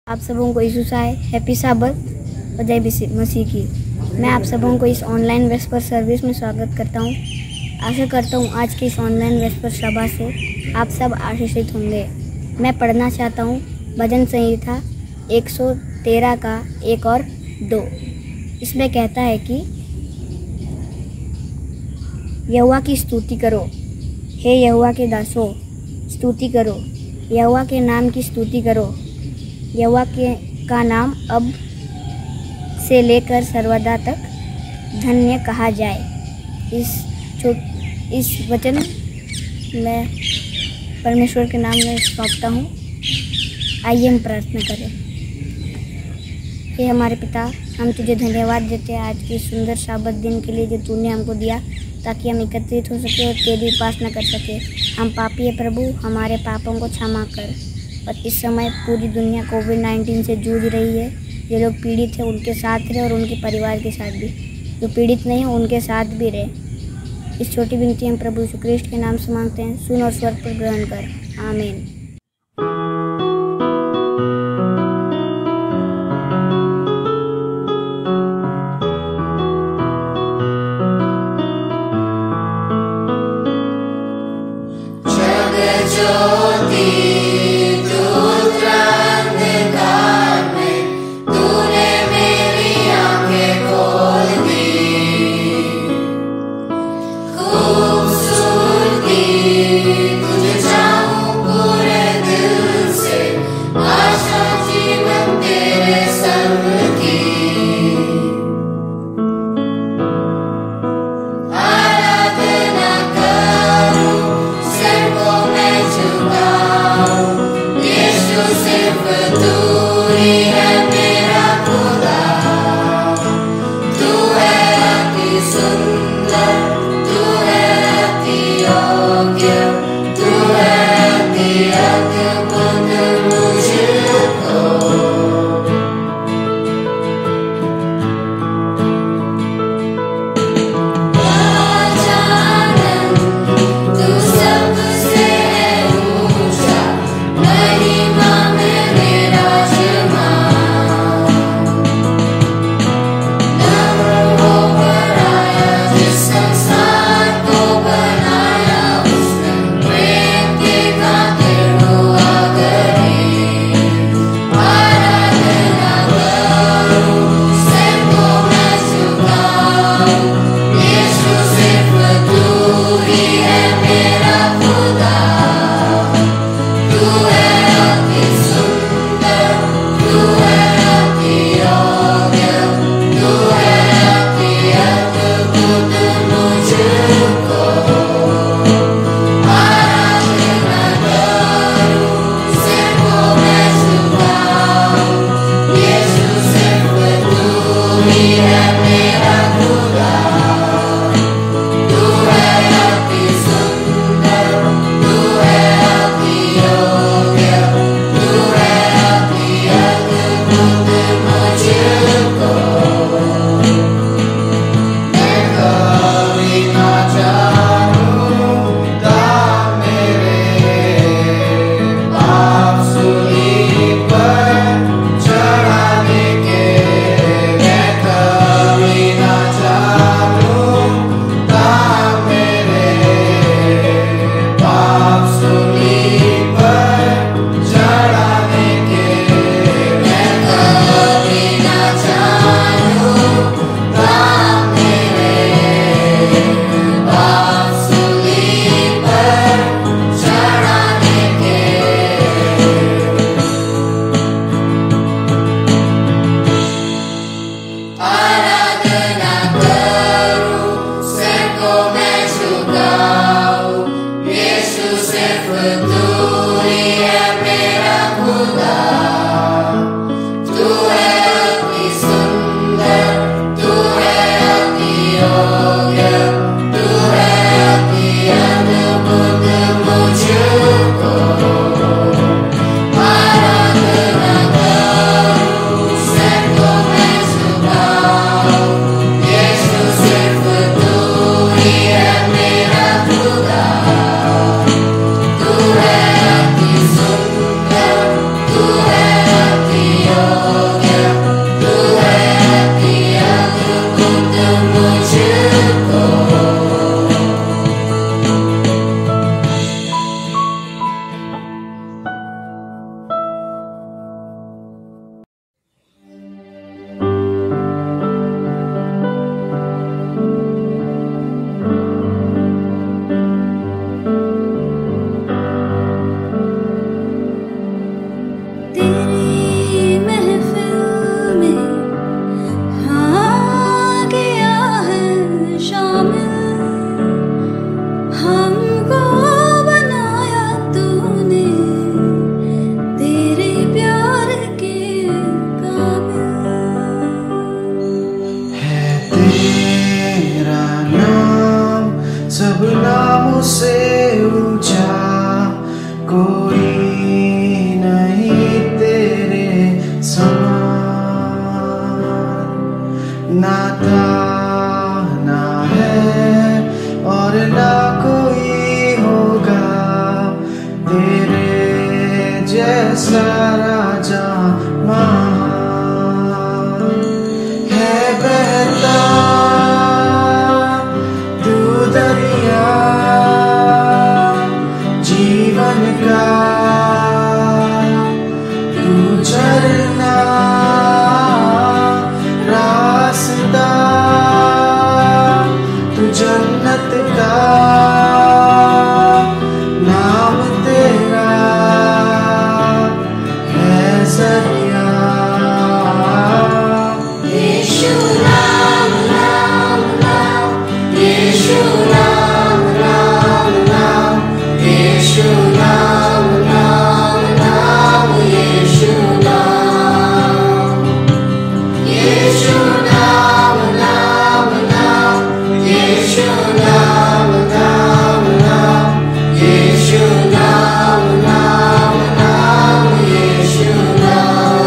आप सबों को यीशु साय हैप्पी साबत और जय मसीह की। मैं आप सबों को इस ऑनलाइन वेस्पर सर्विस में स्वागत करता हूं। आशा करता हूं आज की इस ऑनलाइन वेस्पर सभा से आप सब आशीषित होंगे। मैं पढ़ना चाहता हूं भजन संहिता 113 का 1 और 2। इसमें कहता है कि यहोवा की स्तुति करो, हे यहोवा के दासों स्तुति करो, यहोवा के नाम की स्तुति करो। यहोवा का नाम अब से लेकर सर्वदा तक धन्य कहा जाए। इस वचन मैं परमेश्वर के नाम में सौंपता हूँ। आइए हम प्रार्थना करें। हे हमारे पिता, हम तुझे धन्यवाद देते हैं आज की सुंदर साबत दिन के लिए जो तूने हमको दिया, ताकि हम एकत्रित हो सके और तेरी उपासना कर सके। हम पापी है प्रभु, हमारे पापों को क्षमा कर। और इस समय पूरी दुनिया कोविड-19 से जूझ रही है। जो लोग पीड़ित हैं उनके साथ रहे और उनके परिवार के साथ भी। जो पीड़ित नहीं हो उनके साथ भी रहे। इस छोटी विनती हम प्रभु यीशु ख्रीष्ट के नाम से मांगते हैं। सुन और स्वर्ग पर ग्रहण कर। आमीन। To तेरे जैसा राजा महान है बहता तू दरिया जीवन का तू झरना रास्ता तू जन्नत का नाम तेरा है सरिया। यीशु नाम नाम नाम, यीशु नाम नाम नाम, यीशु नाम नाम नाम, यीशु नाम, यीशु नाम नाम नाम, यीशु नाम नाम नाम, यीशु नाम नाम नाम, यीशु नाम।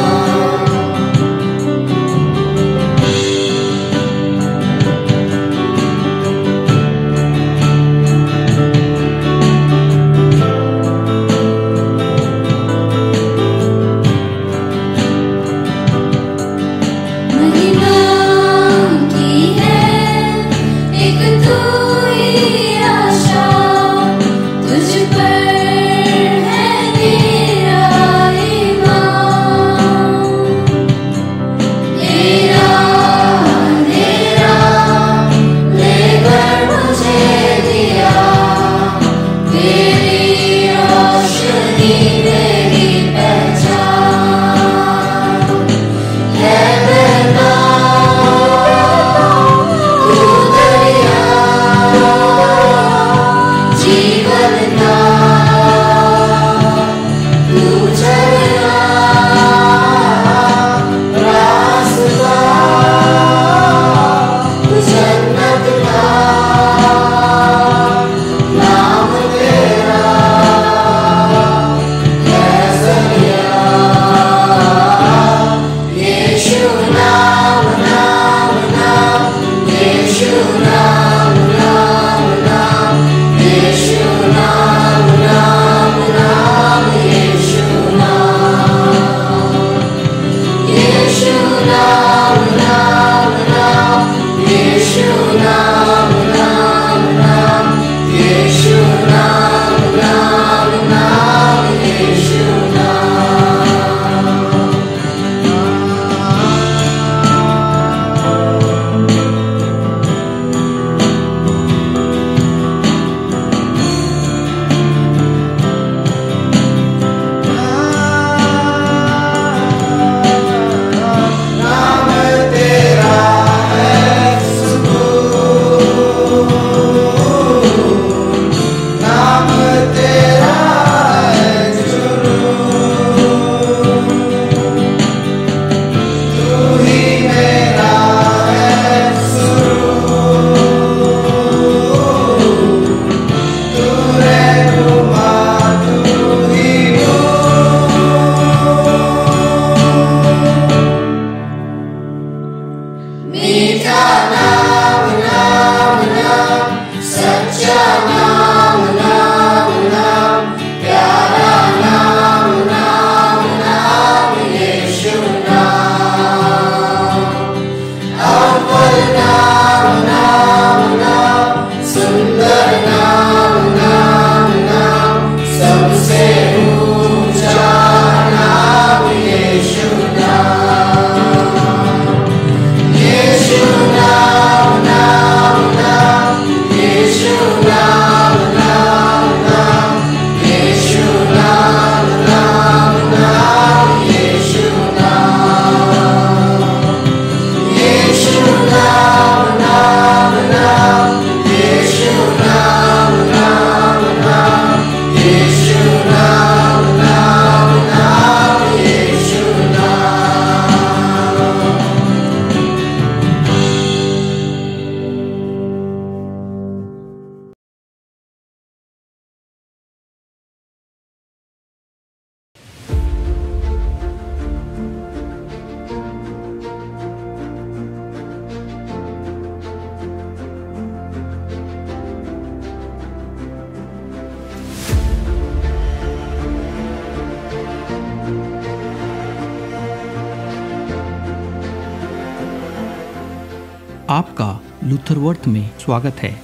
आपका लूथरवर्थ में स्वागत है।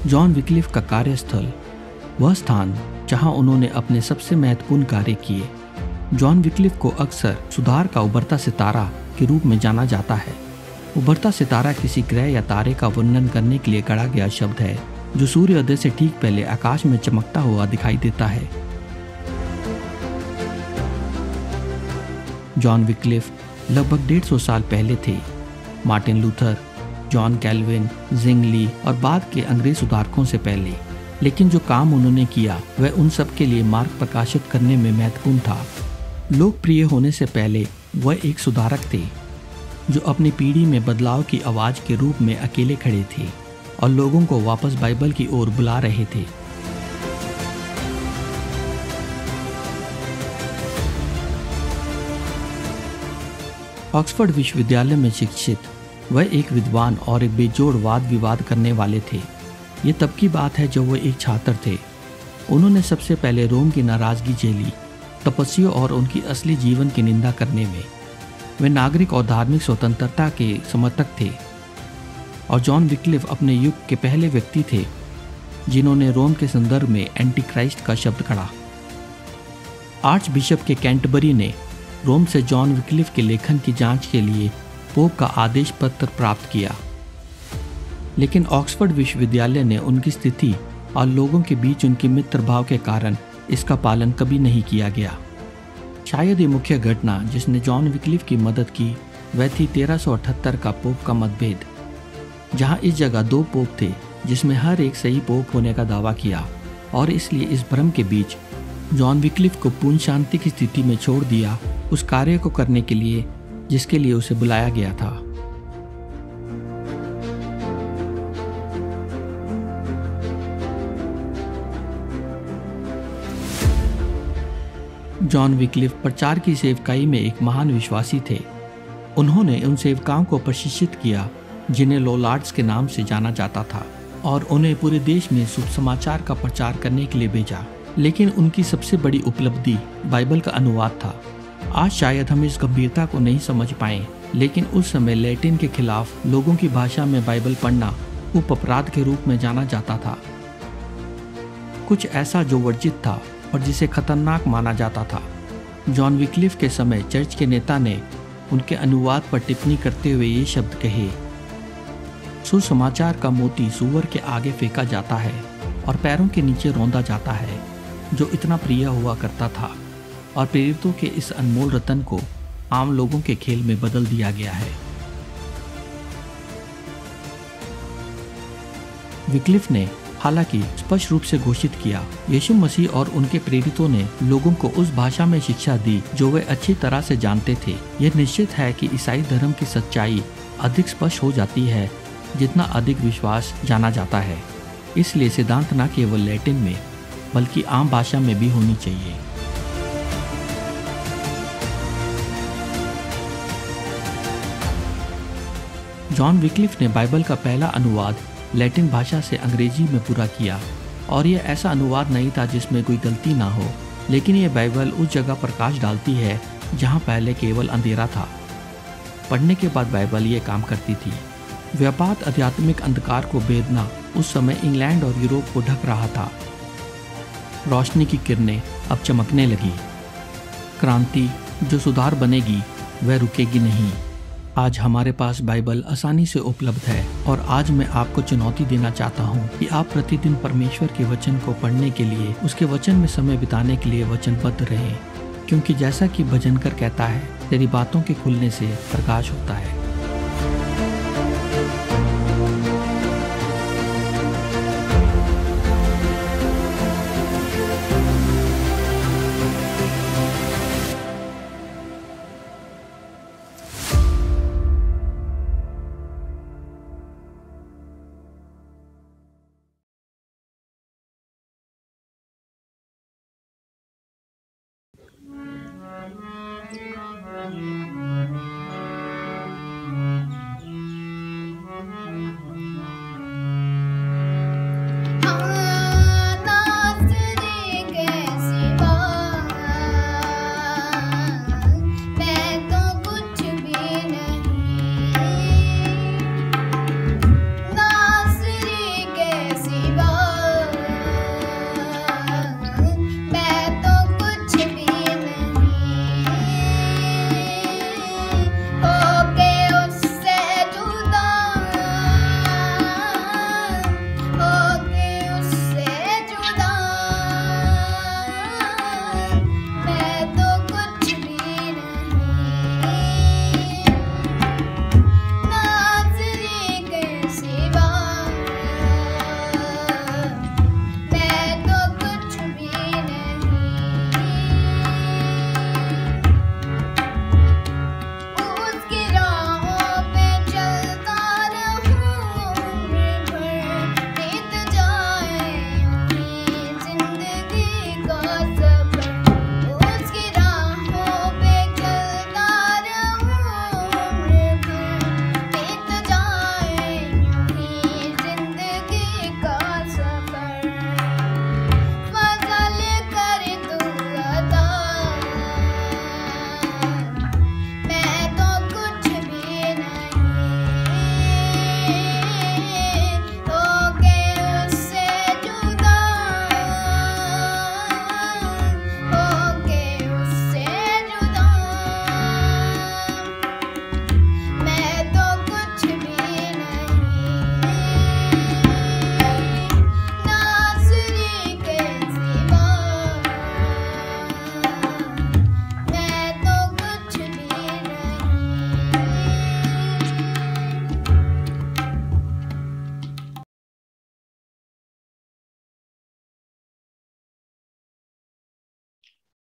जॉन विक्लिफ का कार्यस्थल, वह स्थान जहां उन्होंने अपने सबसे महत्वपूर्ण कार्य किए। जॉन विक्लिफ को अक्सर सुधार का उभरता सितारा के रूप में जाना जाता है। उभरता सितारा किसी ग्रह या तारे का वर्णन करने के लिए गढ़ा गया शब्द है जो सूर्योदय से ठीक पहले आकाश में चमकता हुआ दिखाई देता है। जॉन विक्लिफ लगभग 150 साल पहले थे। Martin Luther, John Calvin, Zhengli और बाद के अंग्रेज सुधारकों से पहले। लेकिन जो काम उन्होंने किया वह उन सब के लिए मार्ग प्रकाशित करने में महत्वपूर्ण था। लोकप्रिय होने से पहले वह एक सुधारक थे जो अपनी पीढ़ी में बदलाव की आवाज के रूप में अकेले खड़े थे और लोगों को वापस बाइबल की ओर बुला रहे थे। ऑक्सफोर्ड विश्वविद्यालय में शिक्षित वह एक विद्वान और एक बेजोड़ वाद विवाद करने वाले थे। ये तब की बात है जब वह एक छात्र थे। उन्होंने सबसे पहले रोम की नाराजगी झेली, तपस्वियों और उनकी असली जीवन की निंदा करने में। वे नागरिक और धार्मिक स्वतंत्रता के समर्थक थे और जॉन विक्लिफ अपने युग के पहले व्यक्ति थे जिन्होंने रोम के संदर्भ में एंटी क्राइस्ट का शब्द गढ़ा। आर्च बिशप के कैंटरबरी ने रोम से जॉन विक्लिफ के लेखन की जांच के लिए पोप का आदेश पत्र प्राप्त किया, लेकिन ऑक्सफोर्ड विश्वविद्यालय ने उनकी स्थिति और लोगों के बीच उनके मित्र भाव के कारण इसका पालन कभी नहीं किया गया। शायद ये मुख्य घटना जिसने जॉन विक्लिफ की मदद की वह थी 1378 का पोप का मतभेद, जहां इस जगह 2 पोप थे जिसमें हर एक सही पोप होने का दावा किया, और इसलिए इस भ्रम के बीच जॉन विक्लिफ को पूर्ण शांति की स्थिति में छोड़ दिया उस कार्य को करने के लिए जिसके लिए उसे बुलाया गया था। जॉन विक्लिफ प्रचार की सेवकाई में एक महान विश्वासी थे। उन्होंने उन सेवकाओं को प्रशिक्षित किया जिन्हें लोलार्ड्स के नाम से जाना जाता था, और उन्हें पूरे देश में शुभ समाचार का प्रचार करने के लिए भेजा। लेकिन उनकी सबसे बड़ी उपलब्धि बाइबल का अनुवाद था। आज शायद हम इस गंभीरता को नहीं समझ पाए, लेकिन उस समय लैटिन के खिलाफ लोगों की भाषा में बाइबल पढ़ना उप अपराध के रूप में जाना जाता था, कुछ ऐसा जो वर्जित था और जिसे खतरनाक माना जाता था। जॉन विक्लिफ के समय चर्च के नेता ने उनके अनुवाद पर टिप्पणी करते हुए ये शब्द कहे, सुसमाचार का मोती सूअर के आगे फेंका जाता है और पैरों के नीचे रौंदा जाता है, जो इतना प्रिय हुआ करता था, और प्रेरितों के इस अनमोल रतन को आम लोगों के खेल में बदल दिया गया है। विक्लिफ ने हालांकि स्पष्ट रूप से घोषित किया, यीशु मसीह और उनके प्रेरितों ने लोगों को उस भाषा में शिक्षा दी जो वे अच्छी तरह से जानते थे। यह निश्चित है कि ईसाई धर्म की सच्चाई अधिक स्पष्ट हो जाती है जितना अधिक विश्वास जाना जाता है। इसलिए सिद्धांत न केवल लैटिन में बल्कि आम भाषा में भी होनी चाहिए। जॉन विक्लिफ ने बाइबल का पहला अनुवाद लैटिन भाषा से अंग्रेजी में पूरा किया, और यह ऐसा अनुवाद नहीं था जिसमें कोई गलती ना हो, लेकिन यह बाइबल उस जगह प्रकाश डालती है जहां पहले केवल अंधेरा था। पढ़ने के बाद बाइबल ये काम करती थी। व्यापात आध्यात्मिक अंधकार को भेदना उस समय इंग्लैंड और यूरोप को ढक रहा था। रोशनी की किरणें अब चमकने लगी। क्रांति जो सुधार बनेगी वह रुकेगी नहीं। आज हमारे पास बाइबल आसानी से उपलब्ध है, और आज मैं आपको चुनौती देना चाहता हूँ कि आप प्रतिदिन परमेश्वर के वचन को पढ़ने के लिए, उसके वचन में समय बिताने के लिए वचनबद्ध रहें, क्योंकि जैसा कि भजनकर कहता है, तेरी बातों के खुलने से प्रकाश होता है।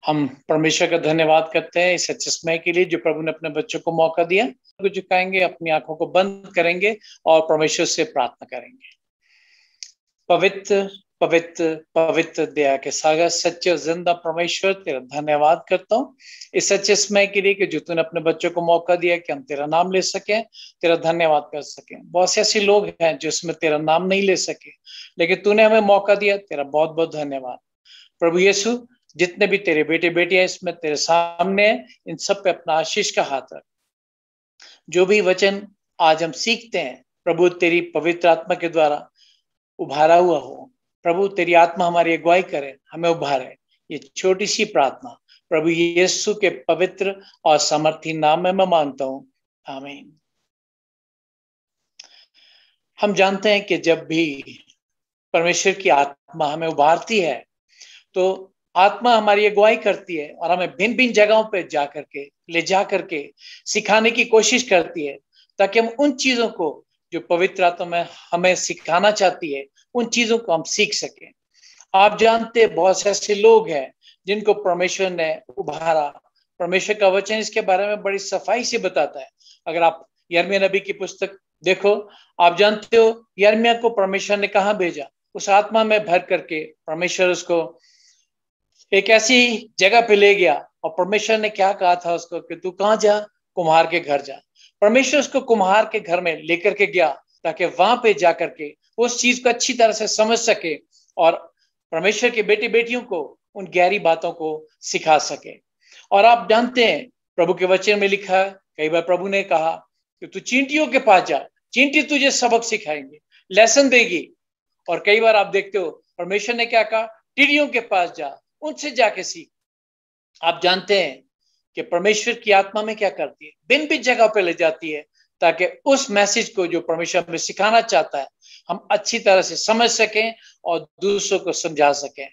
हम परमेश्वर का धन्यवाद करते हैं इस अच्छे समय के लिए जो प्रभु ने अपने बच्चों को मौका दिया। को झुकाएंगे, अपनी आंखों को बंद करेंगे और परमेश्वर से प्रार्थना करेंगे। पवित्र पवित्र पवित्र दया के सागर सच्चे और जिंदा परमेश्वर, तेरा धन्यवाद करता हूँ इस सच्चे समय के लिए कि जो तूने अपने बच्चों को मौका दिया कि हम तेरा नाम ले सकें, तेरा धन्यवाद कर सकें। बहुत से ऐसे लोग हैं जिसमें तेरा नाम नहीं ले सके, लेकिन तूने हमें मौका दिया, तेरा बहुत बहुत धन्यवाद। प्रभु यीशु, जितने भी तेरे बेटे बेटियां इसमें तेरे सामने हैं, इन सब पे अपना आशीष का हाथ रख। जो भी वचन आज हम सीखते हैं प्रभु तेरी पवित्र आत्मा के द्वारा उभारा हुआ हो। प्रभु तेरी आत्मा हमारी अगुवाई करे, हमें उभारे। ये छोटी सी प्रार्थना प्रभु यीशु के पवित्र और समर्थी नाम में मैं मांगता हूं, आमीन। हम जानते हैं कि जब भी परमेश्वर की आत्मा हमें उभारती है तो आत्मा हमारी अगुवाई करती है और हमें भिन्न भिन्न जगहों पे ले जा करके सिखाने की कोशिश करती है, ताकि हम उन चीजों को जो पवित्र आत्मा में हमें सिखाना चाहती है उन चीजों को हम सीख सकें। आप जानते हैं बहुत से ऐसे लोग हैं जिनको परमेश्वर ने उभारा। परमेश्वर का वचन इसके बारे में बड़ी सफाई से बताता है। अगर आप यिर्मयाह नबी की पुस्तक देखो, आप जानते हो यिर्मयाह को परमेश्वर ने कहाँ भेजा? उस आत्मा में भर करके परमेश्वर उसको एक ऐसी जगह पे ले गया और परमेश्वर ने क्या कहा था उसको कि तू कहाँ जा? कुम्हार के घर जा। परमेश्वर उसको कुम्हार के घर में लेकर के गया ताकि वहां पे जाकर के उस चीज को अच्छी तरह से समझ सके और परमेश्वर के बेटे बेटियों को उन गहरी बातों को सिखा सके। और आप जानते हैं प्रभु के वचन में लिखा है, कई बार प्रभु ने कहा कि तू चींटियों के पास जा, चींटी तुझे सबक सिखाएंगे, लेसन देगी। और कई बार आप देखते हो परमेश्वर ने क्या कहा, टिड्डियों के पास जा, उनसे जाके सीख। आप जानते हैं कि परमेश्वर की आत्मा में क्या करती है, भिन्न भिन्न जगह पे ले जाती है ताकि उस मैसेज को जो परमेश्वर हमें सिखाना चाहता है हम अच्छी तरह से समझ सकें और दूसरों को समझा सकें।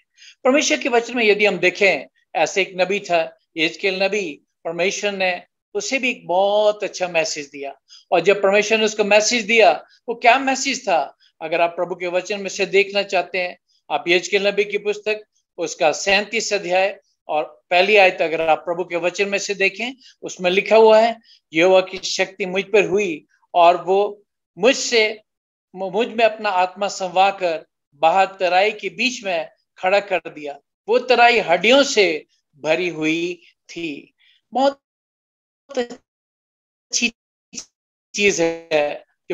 परमेश्वर के वचन में यदि हम देखें, ऐसे एक नबी था यहेजकेल नबी, परमेश्वर ने उसे भी एक बहुत अच्छा मैसेज दिया। और जब परमेश्वर ने उसको मैसेज दिया, वो क्या मैसेज था? अगर आप प्रभु के वचन में से देखना चाहते हैं, आप यहेजकेल नबी की पुस्तक उसका 37 अध्याय और पहली आयत अगर आप प्रभु के वचन में से देखें, उसमें लिखा हुआ है, यहोवा की शक्ति मुझ पर हुई और वो मुझ में अपना आत्मा संवार कर बाहर तराई के बीच में खड़ा कर दिया। वो तराई हड्डियों से भरी हुई थी। बहुत अच्छी चीज है कि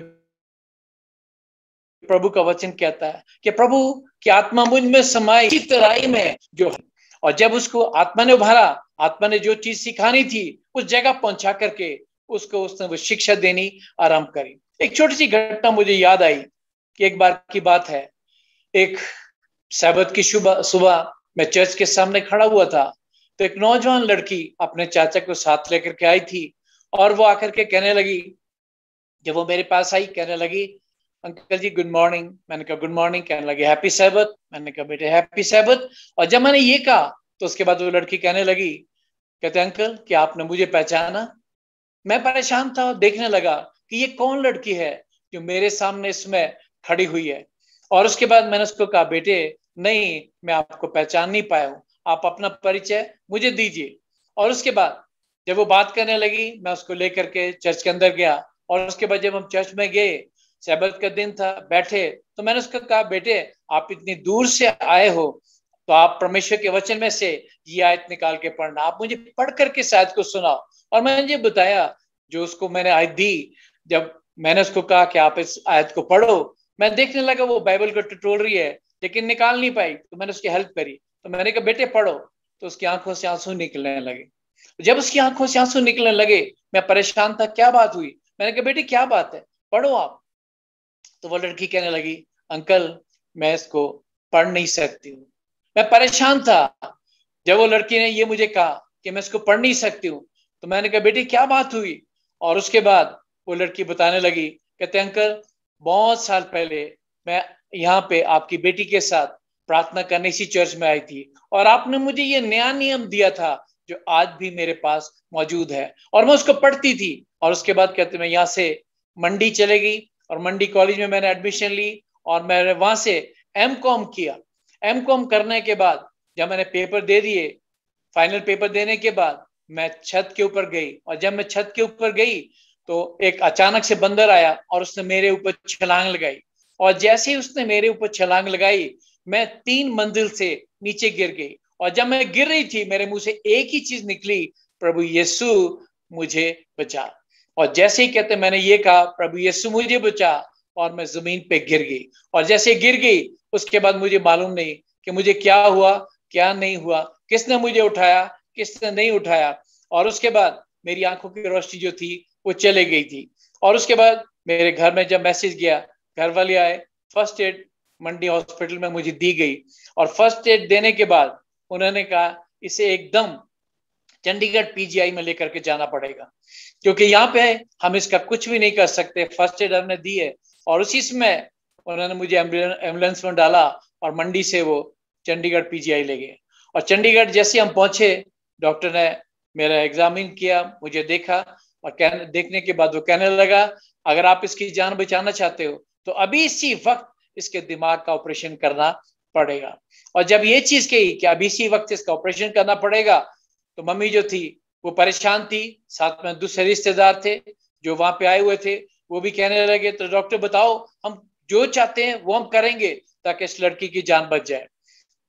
प्रभु का वचन कहता है कि प्रभु की आत्मा मुझ में समाई तराई में जो, और जब उसको आत्मा ने उभारा, आत्मा ने जो चीज सिखानी थी उस जगह पहुंचा करके उसने वो शिक्षा देनी आरंभ करी। एक छोटी सी घटना मुझे याद आई कि एक बार की बात है, एक सब्त की सुबह मैं चर्च के सामने खड़ा हुआ था तो एक नौजवान लड़की अपने चाचा को साथ लेकर के आई थी और वो आकर के कहने लगी, जब वो मेरे पास आई कहने लगी, अंकल जी गुड मॉर्निंग। मैंने कहा गुड मॉर्निंग। कहने लगी हैप्पी सब्त। मैंने कहा बेटे हैप्पी सब्त। और जब मैंने ये कहा तो उसके बाद वो लड़की कहने लगी, कहते अंकल क्या आपने मुझे पहचाना? मैं परेशान था और देखने लगा कि ये कौन लड़की है जो मेरे सामने इसमें खड़ी हुई है। और उसके बाद मैंने उसको कहा, बेटे नहीं, मैं आपको पहचान नहीं पाया हूँ, आप अपना परिचय मुझे दीजिए। और उसके बाद जब वो बात करने लगी, मैं उसको लेकर के चर्च के अंदर गया। और उसके बाद जब हम चर्च में गए, सब्त का दिन था, बैठे, तो मैंने उसको कहा, बेटे आप इतनी दूर से आए हो तो आप परमेश्वर के वचन में से ये आयत निकाल के पढ़ना, आप मुझे पढ़ करके इस आयत को सुनाओ। और मैंने ये बताया जो उसको मैंने आयत दी। जब मैंने उसको कहा कि आप इस आयत को पढ़ो, मैं देखने लगा वो बाइबल को टटोल रही है लेकिन निकाल नहीं पाई, तो मैंने उसकी हेल्प करी। तो मैंने कहा बेटे पढ़ो, तो उसकी आंखों से आंसू निकलने लगे। जब उसकी आंखों से आंसू निकलने लगे, मैं परेशान था, क्या बात हुई? मैंने कहा बेटे क्या बात है, पढ़ो आप। तो वो लड़की कहने लगी, अंकल मैं इसको पढ़ नहीं सकती हूँ। मैं परेशान था जब वो लड़की ने ये मुझे कहा कि मैं इसको पढ़ नहीं सकती हूँ। तो मैंने कहा बेटी क्या बात हुई? और उसके बाद वो लड़की बताने लगी, कहते अंकल बहुत साल पहले मैं यहाँ पे आपकी बेटी के साथ प्रार्थना करने इसी चर्च में आई थी और आपने मुझे ये नया नियम दिया था जो आज भी मेरे पास मौजूद है और मैं उसको पढ़ती थी। और उसके बाद कहते मैं यहाँ से मंडी चले गई और मंडी कॉलेज में मैंने एडमिशन ली और मैंने वहां से एमकॉम किया। एमकॉम करने के बाद जब मैंने पेपर दे दिए फाइनल पेपर देने के बाद मैं छत के ऊपर गई, और जब मैं छत के ऊपर गई तो एक अचानक से बंदर आया और उसने मेरे ऊपर छलांग लगाई, और जैसे ही उसने मेरे ऊपर छलांग लगाई मैं 3 मंजिल से नीचे गिर गई। और जब मैं गिर रही थी मेरे मुंह से एक ही चीज निकली, प्रभु यीशु मुझे बचा। और जैसे ही कहते मैंने ये कहा प्रभु यीशु मुझे बचा, और मैं जमीन पे गिर गई। और जैसे गिर गई उसके बाद मुझे मालूम नहीं कि मुझे क्या हुआ क्या नहीं हुआ, किसने मुझे उठाया किसने नहीं उठाया। और उसके बाद मेरी आंखों की रोशनी जो थी वो चले गई थी। और उसके बाद मेरे घर में जब मैसेज गया, घर वाले आए, फर्स्ट एड मंडी हॉस्पिटल में मुझे दी गई। और फर्स्ट एड देने के बाद उन्होंने कहा इसे एकदम चंडीगढ़ पीजीआई में लेकर के जाना पड़ेगा, क्योंकि यहाँ पे हम इसका कुछ भी नहीं कर सकते। फर्स्ट एड हमने दी है। और उसी समय उन्होंने मुझे एम्बुलेंस में डाला और मंडी से वो चंडीगढ़ पीजीआई ले गए। और चंडीगढ़ जैसे हम पहुंचे, डॉक्टर ने मेरा एग्जामिन किया, मुझे देखा, और देखने के बाद वो कहने लगा अगर आप इसकी जान बचाना चाहते हो तो अभी इसी वक्त इसके दिमाग का ऑपरेशन करना पड़ेगा। और जब ये चीज कही कि अभी इसी वक्त इसका ऑपरेशन करना पड़ेगा, तो मम्मी जो थी वो परेशान थी, साथ में दूसरे रिश्तेदार थे जो वहां पे आए हुए थे, वो भी कहने लगे तो डॉक्टर बताओ हम जो चाहते हैं वो हम करेंगे ताकि इस लड़की की जान बच जाए।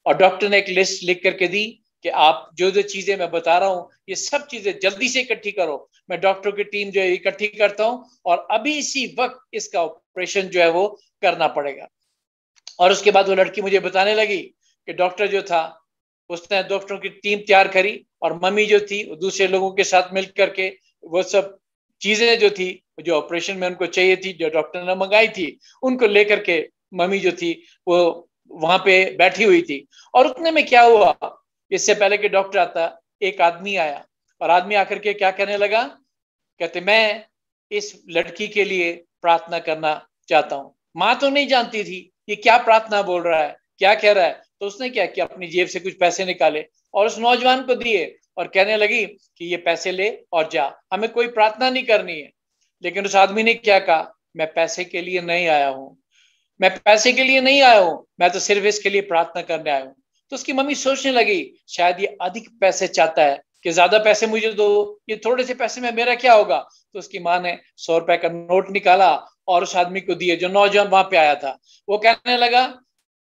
और डॉक्टर ने एक लिस्ट लिख करके दी कि आप जो जो चीजें मैं बता रहा हूँ ये सब चीजें जल्दी से इकट्ठी करो। मैं डॉक्टर की टीम जो है इकट्ठी करता हूँ और अभी इसी वक्त इसका ऑपरेशन जो है वो करना पड़ेगा। और उसके बाद वो लड़की मुझे बताने लगी कि डॉक्टर जो था उसने डॉक्टरों की टीम तैयार करी, और मम्मी जो थी वो दूसरे लोगों के साथ मिल करके वो सब चीजें जो थी जो ऑपरेशन में उनको चाहिए थी, जो डॉक्टर ने मंगाई थी, उनको लेकर के मम्मी जो थी वो वहां पे बैठी हुई थी। और उतने में क्या हुआ, इससे पहले कि डॉक्टर आता, एक आदमी आया, और आदमी आकर के क्या कहने लगा, कहते मैं इस लड़की के लिए प्रार्थना करना चाहता हूँ। माँ तो नहीं जानती थी ये क्या प्रार्थना बोल रहा है, क्या कह रहा है। तो उसने क्या किया, अपनी जेब से कुछ पैसे निकाले और उस नौजवान को दिए, और कहने लगी कि ये पैसे ले और जा, हमें कोई प्रार्थना नहीं करनी है। लेकिन उस आदमी ने क्या कहा, मैं पैसे के लिए नहीं आया हूँ, मैं पैसे के लिए नहीं आया हूँ, मैं तो सिर्फ इसके लिए प्रार्थना करने आया हूँ। तो उसकी मम्मी सोचने लगी शायद ये अधिक पैसे चाहता है कि ज्यादा पैसे मुझे दो, ये थोड़े से पैसे में मेरा क्या होगा। तो उसकी माँ ने 100 रुपए का नोट निकाला और उस आदमी को दिए जो नौजवान वहां पे आया था। वो कहने लगा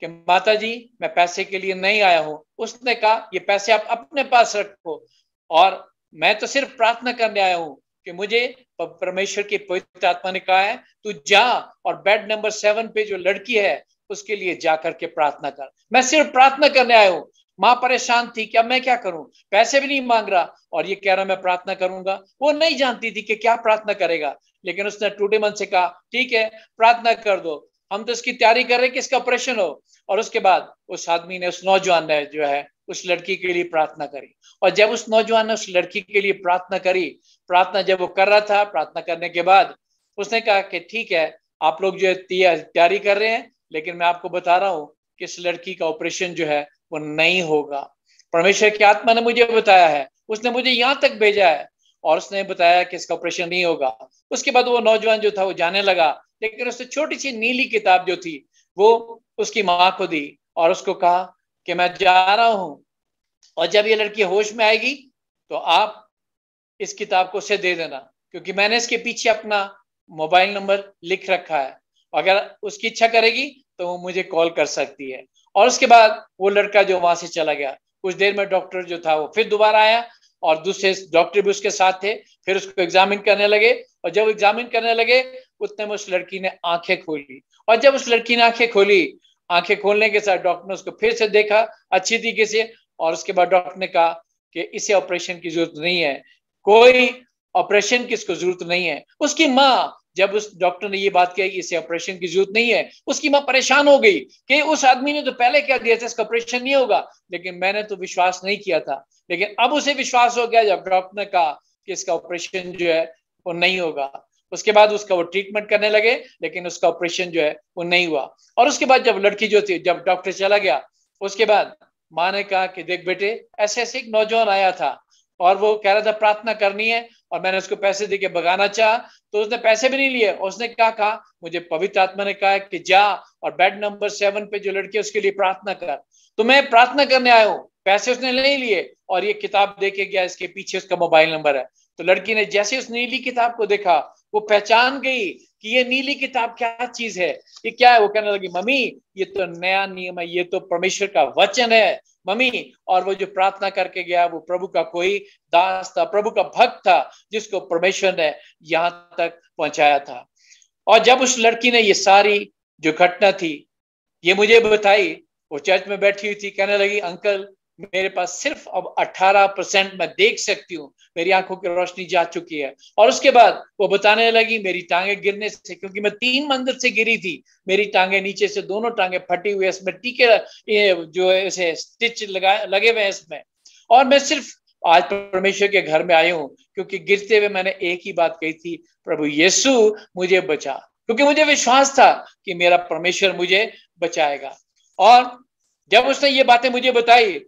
कि माता जी मैं पैसे के लिए नहीं आया हूँ। उसने कहा ये पैसे आप अपने पास रखो, और मैं तो सिर्फ प्रार्थना करने आया हूँ कि मुझे परमेश्वर की पवित्र आत्मा ने कहा है तू जा और बेड नंबर 7 पे जो लड़की है उसके लिए जा करके प्रार्थना कर। मैं सिर्फ प्रार्थना करने आया हूँ। माँ परेशान थी कि अब मैं क्या करूं, पैसे भी नहीं मांग रहा और ये कह रहा मैं प्रार्थना करूंगा। वो नहीं जानती थी कि क्या प्रार्थना करेगा, लेकिन उसने टूटे मन से कहा ठीक है प्रार्थना कर दो, हम तो इसकी तैयारी कर रहे हैं कि इसका ऑपरेशन हो। और उसके बाद उस आदमी ने, उस नौजवान ने जो है उस लड़की के लिए प्रार्थना करी। और जब उस नौजवान ने उस लड़की के लिए प्रार्थना करी, प्रार्थना जब वो कर रहा था, प्रार्थना करने के बाद उसने कहा कि ठीक है आप लोग जो है तैयारी कर रहे हैं, लेकिन मैं आपको बता रहा हूँ कि इस लड़की का ऑपरेशन जो है वो नहीं होगा। परमेश्वर की आत्मा ने मुझे बताया है, उसने मुझे यहाँ तक भेजा है और उसने बताया कि इसका ऑपरेशन नहीं होगा। उसके बाद वो नौजवान जो था वो जाने लगा, लेकिन उसने छोटी सी नीली किताब जो थी वो उसकी माँ को दी और उसको कहा कि मैं जा रहा हूँ, और जब ये लड़की होश में आएगी तो आप इस किताब को उसे दे देना, क्योंकि मैंने इसके पीछे अपना मोबाइल नंबर लिख रखा है, अगर उसकी इच्छा करेगी तो वो मुझे कॉल कर सकती है। और उसके बाद वो लड़का जो वहां से चला गया, कुछ देर में डॉक्टर जो था वो फिर दोबारा आया और दूसरे डॉक्टर भी उसके साथ थे, फिर उसको एग्जामिन करने लगे। और जब एग्जामिन करने लगे उतने में उस लड़की ने आंखें खोली, और जब उस लड़की ने आंखें खोली, आंखें खोलने के साथ डॉक्टर ने उसको फिर से देखा अच्छी तरीके से, और उसके बाद डॉक्टर ने कहा कि इसे ऑपरेशन की जरूरत नहीं है, कोई ऑपरेशन की इसको जरूरत नहीं है। उसकी माँ, जब उस डॉक्टर ने ये बात कही कि इसे ऑपरेशन की जरूरत नहीं है, उसकी माँ परेशान हो गई कि उस आदमी ने तो पहले क्या दिया था इसका ऑपरेशन नहीं होगा, लेकिन मैंने तो विश्वास नहीं किया था। लेकिन अब उसे विश्वास हो गया जब डॉक्टर ने कहा कि इसका ऑपरेशन जो है वो नहीं होगा। उसके बाद उसका वो ट्रीटमेंट करने लगे, लेकिन उसका ऑपरेशन जो है वो नहीं हुआ। और उसके बाद जब लड़की जो थी, जब डॉक्टर चला गया, उसके बाद माँ ने कहा कि देख बेटे, ऐसे ऐसे एक नौजवान आया था और वो कह रहा था प्रार्थना करनी है, और मैंने उसको पैसे देके भगाना चाहा तो उसने पैसे भी नहीं लिए। उसने क्या कहा, मुझे पवित्र आत्मा ने कहा कि जा और बेड नंबर 7 पे जो लड़की है उसके लिए प्रार्थना कर। तो मैं प्रार्थना करने आया हूँ, पैसे उसने नहीं लिए और ये किताब देके गया, इसके पीछे उसका मोबाइल नंबर है। तो लड़की ने जैसे उस नीली किताब को देखा, वो पहचान गई कि ये नीली किताब क्या चीज है, ये क्या है। वो कहने लगी, मम्मी ये तो नया नियम है, ये तो परमेश्वर का वचन है मम्मी। और वो जो प्रार्थना करके गया, वो प्रभु का कोई दास था, प्रभु का भक्त था, जिसको परमेश्वर ने यहाँ तक पहुंचाया था। और जब उस लड़की ने ये सारी जो घटना थी ये मुझे बताई, वो चर्च में बैठी हुई थी, कहने लगी, अंकल मेरे पास सिर्फ अब 18% मैं देख सकती हूँ, मेरी आंखों की रोशनी जा चुकी है। और उसके बाद वो बताने लगी, मेरी टांगे गिरने से, क्योंकि मैं 3 मंजिल से गिरी थी, मेरी टांगे नीचे से दोनों टांगे फटी हुई है, इसमें टीके जो है इसे स्टिच लगे हुए हैं इसमें। और मैं सिर्फ आज परमेश्वर के घर में आई हूँ क्योंकि गिरते हुए मैंने एक ही बात कही थी, प्रभु यीशु मुझे बचा, क्योंकि मुझे विश्वास था कि मेरा परमेश्वर मुझे बचाएगा। और जब उसने ये बातें मुझे बताई,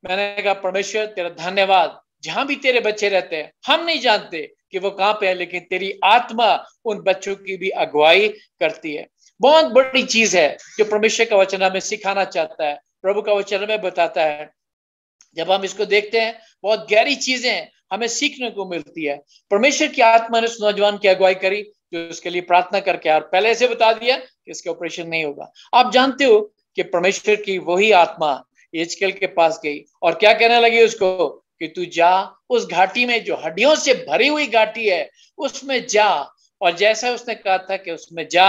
मैंने कहा, परमेश्वर तेरा धन्यवाद, जहां भी तेरे बच्चे रहते हैं, हम नहीं जानते कि वो कहां पे है, लेकिन तेरी आत्मा उन बच्चों की भी अगुवाई करती है। बहुत बड़ी चीज है जो परमेश्वर का वचन हमें सिखाना चाहता है, प्रभु का वचन हमें बताता है। जब हम इसको देखते हैं, बहुत गहरी चीजें हमें सीखने को मिलती है। परमेश्वर की आत्मा ने उस नौजवान की अगुवाई करी जो उसके लिए प्रार्थना करके, और पहले से बता दिया कि इसका ऑपरेशन नहीं होगा। आप जानते हो कि परमेश्वर की वही आत्मा एजकेल के पास गई और क्या कहने लगी उसको कि तू जा, उस घाटी में जो हड्डियों से भरी हुई घाटी है उसमें जा। और जैसा उसने कहा था कि उसमें जा,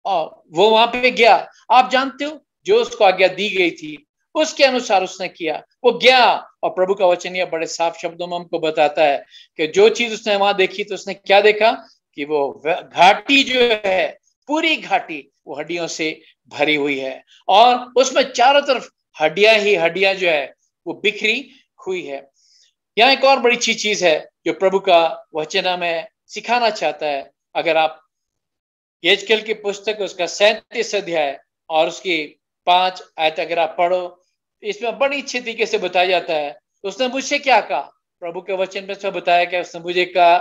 और वो वहां पे गया। आप जानते हो, जो उसको आज्ञा दी गई थी उसके अनुसार उसने किया, वो गया। और प्रभु का वचन यह बड़े साफ शब्दों में हमको बताता है कि जो चीज उसने वहां देखी, तो उसने क्या देखा कि वो घाटी जो है, पूरी घाटी वो हड्डियों से भरी हुई है, और उसमें चारों तरफ हड्डियां ही हड्डियां जो है वो बिखरी हुई है। यहाँ एक और बड़ी अच्छी चीज है जो प्रभु का वचन हमें सिखाना चाहता है। अगर आप एजकेल की पुस्तक उसका 37 अध्याय और उसकी 5 आयत अगर आप पढ़ो, इसमें बड़ी अच्छी तरीके से बताया जाता है। उसने मुझसे क्या कहा, प्रभु के वचन में उसने बताया कि उसने मुझे कहा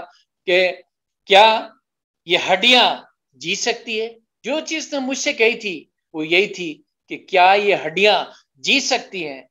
कि क्या ये हड्डियां जी सकती है। जो चीज उसने मुझसे कही थी वो यही थी कि क्या ये हड्डियां जी सकती हैं।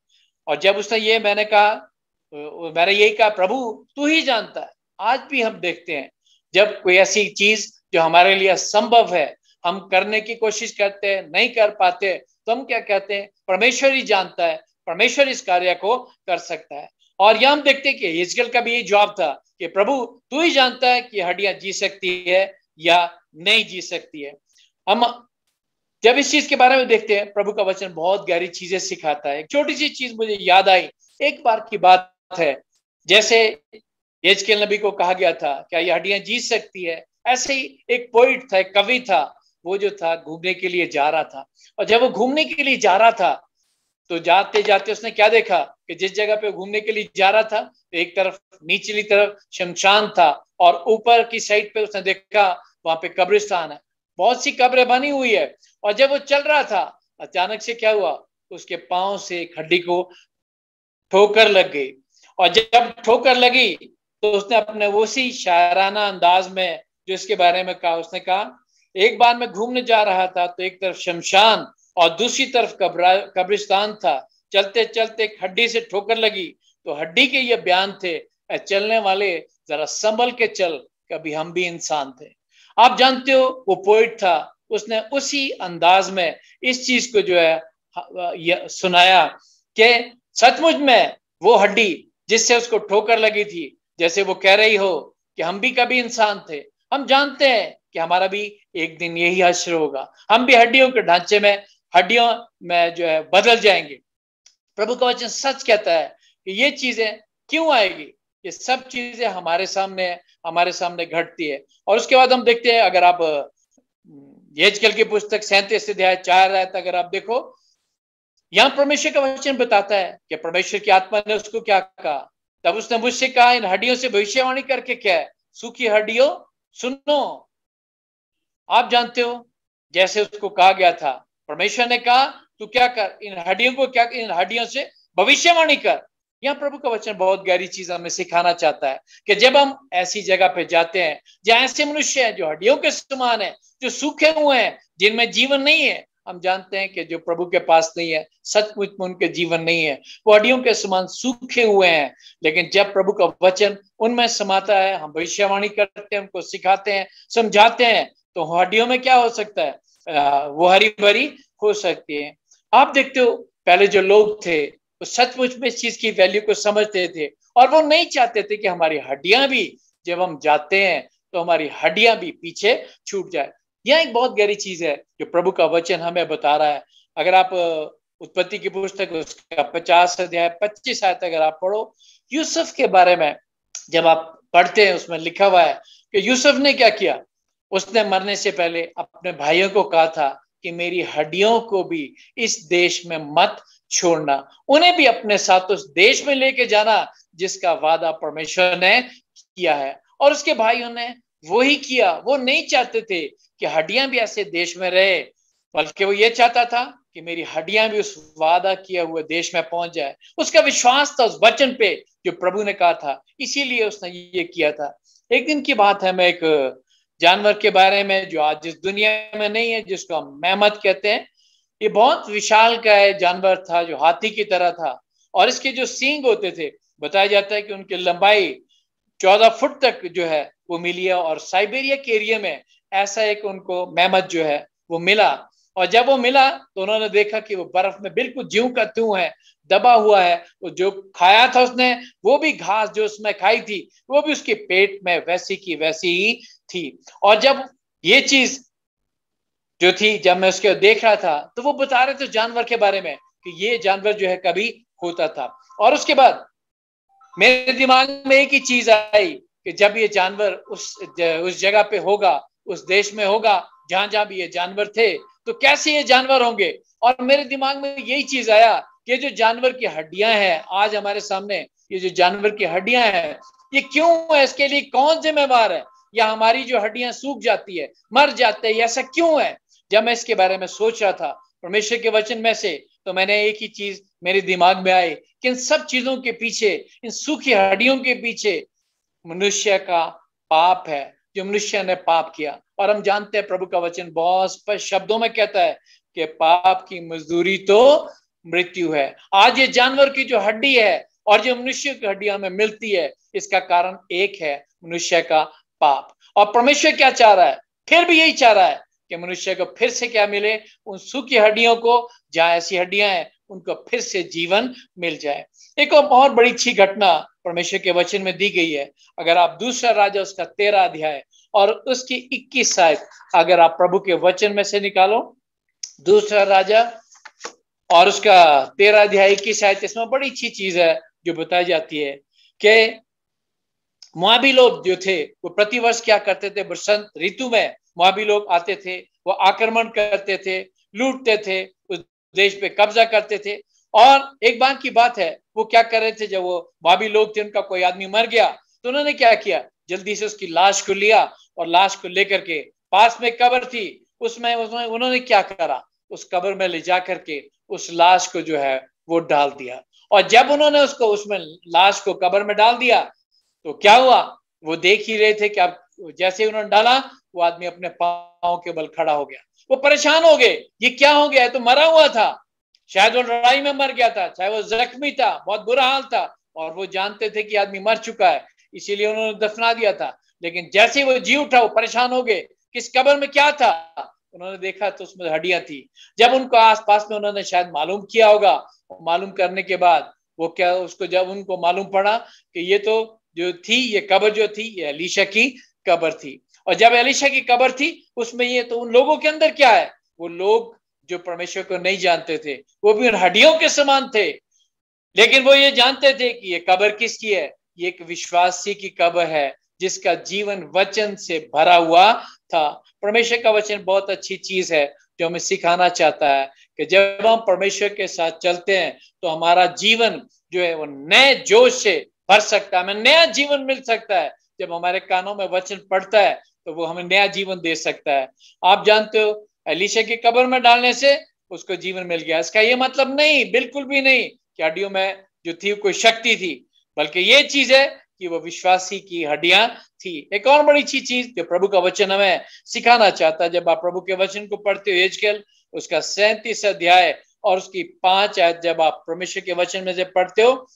और जब उसने ये मैंने यही कहा, प्रभु तू ही जानता है। आज भी हम देखते हैं, जब कोई ऐसी चीज जो हमारे लिए असंभव है, हम करने की कोशिश करते हैं, नहीं कर पाते, तो हम क्या कहते हैं, परमेश्वर ही जानता है, परमेश्वर इस कार्य को कर सकता है। और यह हम देखते हैं कि एजकेल का भी यही जवाब था कि प्रभु तू ही जानता है कि हड्डियां जी सकती है या नहीं जी सकती है। हम जब इस चीज के बारे में देखते हैं, प्रभु का वचन बहुत गहरी चीजें सिखाता है। एक छोटी सी चीज मुझे याद आई, एक बार की बात है, जैसे एजकेल नबी को कहा गया था क्या ये हड्डियां जी सकती है, ऐसे ही एक पोइट था, एक कवि था, वो जो था घूमने के लिए जा रहा था। और जब वो घूमने के लिए जा रहा था, तो जाते जाते उसने क्या देखा कि जिस जगह पे घूमने के लिए जा रहा था, तो एक तरफ निचली तरफ शमशान था और ऊपर की साइड पे उसने देखा वहां पे कब्रिस्तान है, बहुत सी कब्रें बनी हुई है। और जब वो चल रहा था, अचानक से क्या हुआ, उसके पांव से एक हड्डी को ठोकर लग गई। और जब ठोकर लगी तो उसने अपने उसी शायराना अंदाज में जो इसके बारे में कहा, उसने कहा, एक बार मैं घूमने जा रहा था तो एक तरफ शमशान और दूसरी तरफ कब्रिस्तान था, चलते चलते एक हड्डी से ठोकर लगी। तो हड्डी के ये बयान थे, चलने वाले जरा संभल के चल, कभी हम भी इंसान थे। आप जानते हो, वो पोइट था, उसने उसी अंदाज में इस चीज को जो है सुनाया कि सचमुच में वो हड्डी जिससे उसको ठोकर लगी थी, जैसे वो कह रही हो कि हम भी कभी इंसान थे, हम जानते हैं कि हमारा भी एक दिन यही हश्र होगा, हम भी हड्डियों के ढांचे में, हड्डियों में जो है बदल जाएंगे। प्रभु का वचन सच कहता है कि ये चीजें क्यों आएगी, ये सब चीजें हमारे सामने घटती है। और उसके बाद हम देखते हैं, अगर आप एजकेल की पुस्तक 37 अध्याय 4 आयत अगर आप देखो, यहां परमेश्वर का वचन बताता है कि परमेश्वर की आत्मा ने उसको क्या कहा। तब उसने मुझसे कहा, इन हड्डियों से भविष्यवाणी करके क्या है, सूखी हड्डियों सुनो। आप जानते हो, जैसे उसको कहा गया था, परमेश्वर ने कहा तू क्या कर, इन हड्डियों से भविष्यवाणी कर। यहाँ प्रभु का वचन बहुत गहरी चीज हमें सिखाना चाहता है कि जब हम ऐसी जगह पे जाते हैं जहां ऐसे मनुष्य हैं जो हड्डियों के समान है, जो सूखे हुए हैं, जिनमें जीवन नहीं है, हम जानते हैं कि जो प्रभु के पास नहीं है, सचमुच में उनके जीवन नहीं है, वो हड्डियों के समान सूखे हुए हैं। लेकिन जब प्रभु का वचन उनमें समाता है, हम भविष्यवाणी करते हैं, उनको सिखाते हैं, समझाते हैं, तो हड्डियों में क्या हो सकता है, वो हरी भरी हो सकती है। आप देखते हो पहले जो लोग थे वो सचमुच में इस चीज की वैल्यू को समझते थे, और वो नहीं चाहते थे कि हमारी हड्डियां भी जब हम जाते हैं तो हमारी हड्डियां भी पीछे छूट जाए। यह एक बहुत गहरी चीज है जो प्रभु का वचन हमें बता रहा है। अगर आप उत्पत्ति की पुस्तक उसका 50 अध्याय 25 आयत अगर आप पढ़ो, यूसुफ के बारे में जब आप पढ़ते हैं, उसमें लिखा हुआ है कि यूसुफ ने क्या किया, उसने मरने से पहले अपने भाइयों को कहा था कि मेरी हड्डियों को भी इस देश में मत छोड़ना, उन्हें भी अपने साथ उस देश में लेके जाना जिसका वादा परमेश्वर ने किया है। और उसके भाइयों ने वही किया। वो नहीं चाहते थे कि हड्डियां भी ऐसे देश में रहे, बल्कि वो ये चाहता था कि मेरी हड्डियां भी उस वादा किया हुए देश में पहुंच जाए। उसका विश्वास था उस वचन पे जो प्रभु ने कहा था, इसीलिए उसने ये किया था। एक दिन की बात है, मैं एक जानवर के बारे में जो आज इस दुनिया में नहीं है, जिसको हम मेहमत कहते हैं। ये बहुत विशाल का जानवर था जो हाथी की तरह था, और इसके जो सींग होते थे, बताया जाता है कि उनकी लंबाई 14 फुट तक जो है वो मिली है। और साइबेरिया के एरिया में ऐसा एक उनको मेहमत जो है वो मिला, और जब वो मिला तो उन्होंने देखा कि वो बर्फ में बिल्कुल ज्यों का त्यों है, दबा हुआ है। वो जो खाया था उसने, वो भी घास जो उसमें खाई थी वो भी उसके पेट में वैसी की वैसी ही थी। और जब ये चीज जो थी, जब मैं उसके देख रहा था, तो वो बता रहे थे जानवर के बारे में कि ये जानवर जो है कभी होता था। और उसके बाद मेरे दिमाग में एक ही चीज आई कि जब ये जानवर उस जगह पे होगा, उस देश में होगा जहां जहां भी ये जानवर थे, तो कैसे ये जानवर होंगे। और मेरे दिमाग में यही चीज आया कि जो जानवर की हड्डियां हैं आज हमारे सामने, ये जो जानवर की हड्डियां हैं, ये क्यों है, इसके लिए कौन जिम्मेवार है, या हमारी जो हड्डियां सूख जाती है, मर जाते हैं, ऐसा क्यों है। जब मैं इसके बारे में सोच रहा था परमेश्वर के वचन में से, तो मैंने एक ही चीज मेरे दिमाग में आई कि इन सब चीजों के पीछे, इन सूखी हड्डियों के पीछे मनुष्य का पाप है, जो मनुष्य ने पाप किया। और हम जानते हैं प्रभु का वचन बहुत स्पष्ट शब्दों में कहता है कि पाप की मजदूरी तो मृत्यु है। आज ये जानवर की जो हड्डी है और जो मनुष्य की हड्डियां में मिलती है, इसका कारण एक है, मनुष्य का पाप। और परमेश्वर क्या चाह रहा है, फिर भी यही चाह रहा है कि मनुष्य को फिर से क्या मिले, उन सूखी हड्डियों को, जहां ऐसी हड्डियां हैं उनको फिर से जीवन मिल जाए। एक और बहुत बड़ी अच्छी घटना परमेश्वर के वचन में दी गई है। अगर आप दूसरा राजा उसका 13 अध्याय और उसकी 21 आयत अगर आप प्रभु के वचन में से निकालो, दूसरा राजा और उसका 13 अध्याय 21 आयत, इसमें बड़ी अच्छी चीज है जो बताई जाती है कि मोआबी लोग जो थे वो प्रतिवर्ष क्या करते थे, बसंत ऋतु में मोआबी लोग आते थे, वो आक्रमण करते थे, लूटते थे, उस देश पे कब्जा करते थे। और एक बार की बात है, वो क्या कर रहे थे, जब वो मोआबी लोग थे, उनका कोई आदमी मर गया, तो उन्होंने क्या किया, जल्दी से उसकी लाश को लिया और लाश को लेकर के पास में कब्र थी, उसमें उन्होंने क्या करा, उस कब्र में ले जा करके उस लाश को जो है वो डाल दिया। और जब उन्होंने उसको उसमें लाश को कब्र में डाल दिया, तो क्या हुआ, वो देख ही रहे थे कि अब जैसे उन्होंने डाला, वो आदमी अपने पांव के बल खड़ा हो गया। वो परेशान हो गए, ये क्या हो गया है, तो मरा हुआ था, शायद वो लड़ाई में मर गया था, चाहे वो जख्मी था, बहुत बुरा हाल था, और वो जानते थे कि आदमी मर चुका है, इसीलिए उन्होंने दफना दिया था। लेकिन जैसे वो जी उठा, वो परेशान हो गए, किस कब्र में क्या था, उन्होंने देखा तो उसमें हड्डियां थी। जब उनको आसपास में उन्होंने शायद मालूम किया होगा, मालूम करने के बाद वो क्या, उसको जब उनको मालूम पड़ा कि ये तो जो थी, ये कब्र जो थी, ये एलीशा की कब्र थी। और जब एलीशा की कब्र थी, उसमें ये तो उन लोगों के अंदर क्या है, वो लोग जो परमेश्वर को नहीं जानते थे, वो भी उन हड्डियों के समान थे, लेकिन वो ये जानते थे कि ये कब्र किसकी है, ये एक विश्वासी की कब्र है जिसका जीवन वचन से भरा हुआ था। परमेश्वर का वचन बहुत अच्छी चीज है जो हमें सिखाना चाहता है कि जब हम परमेश्वर के साथ चलते हैं तो हमारा जीवन जो है वो नए जोश से भर सकता है, हमें नया जीवन मिल सकता है। जब हमारे कानों में वचन पड़ता है तो वो हमें नया जीवन दे सकता है। आप जानते हो, एलीशा की कब्र में डालने से उसको जीवन मिल गया। इसका ये मतलब नहीं, बिल्कुल भी नहीं कि हड्डियों में जो थी कोई शक्ति थी, बल्कि ये चीज है कि वो विश्वासी की हड्डियां थी। एक और बड़ी अच्छी चीज जो प्रभु का वचन हमें सिखाना चाहता है, जब आप प्रभु के वचन को पढ़ते हो, एजकेल उसका 37 अध्याय और उसकी 5 आयत जब आप परमेश्वर के वचन में से पढ़ते हो,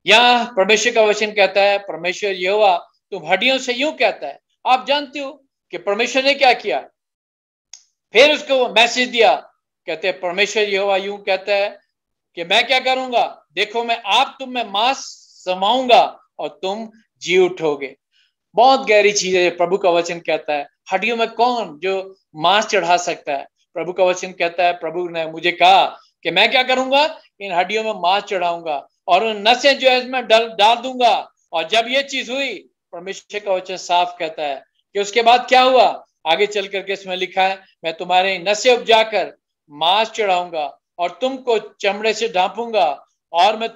यहाँ परमेश्वर का वचन कहता है, परमेश्वर यहोवा तुम हड्डियों से यूं कहता है। आप जानते हो कि परमेश्वर ने क्या किया, फिर उसको मैसेज दिया, कहते हैं परमेश्वर यहोवा यूं कहता है कि मैं क्या करूंगा, देखो मैं आप तुम में मांस समाऊंगा और तुम जी उठोगे। बहुत गहरी चीज है, प्रभु का वचन कहता है। हड्डियों में कौन जो मांस चढ़ा सकता है? प्रभु का वचन कहता है, प्रभु ने मुझे कहा कि मैं क्या करूंगा, इन हड्डियों में मांस चढ़ाऊंगा और उन नसें जो है इसमें डाल दूंगा। और जब ये चीज हुई, परमेश्वर का वचन साफ कहता है कि उसके बाद क्या हुआ, आगे चल करके इसमें लिखा है, मैं तुम्हारे नसें उपजाकर मांस चढ़ाऊंगा और तुमको चमड़े से ढांपूंगा और मैं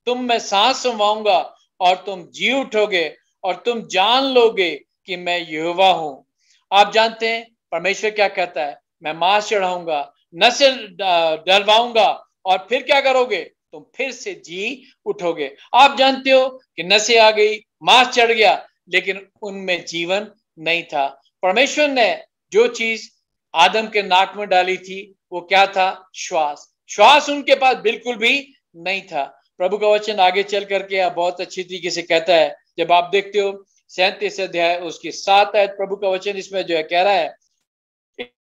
तुम में सांस समाऊंगा और तुम जी उठोगे और तुम जान लोगे कि मैं यहोवा हूं। आप जानते हैं परमेश्वर क्या कहता है, मैं मांस चढ़ाऊंगा, नसें डलवाऊंगा और फिर क्या करोगे, तुम फिर से जी उठोगे। आप जानते हो कि नसें आ गई, मांस चढ़ गया, लेकिन उनमें जीवन नहीं था। परमेश्वर ने जो चीज आदम के नाक में डाली थी वो क्या था, श्वास उनके पास बिल्कुल भी नहीं था। प्रभु का वचन आगे चल करके बहुत अच्छी तरीके से कहता है, जब आप देखते हो 37 अध्याय उसकी 7 आयत, प्रभु का वचन इसमें जो है कह रहा है,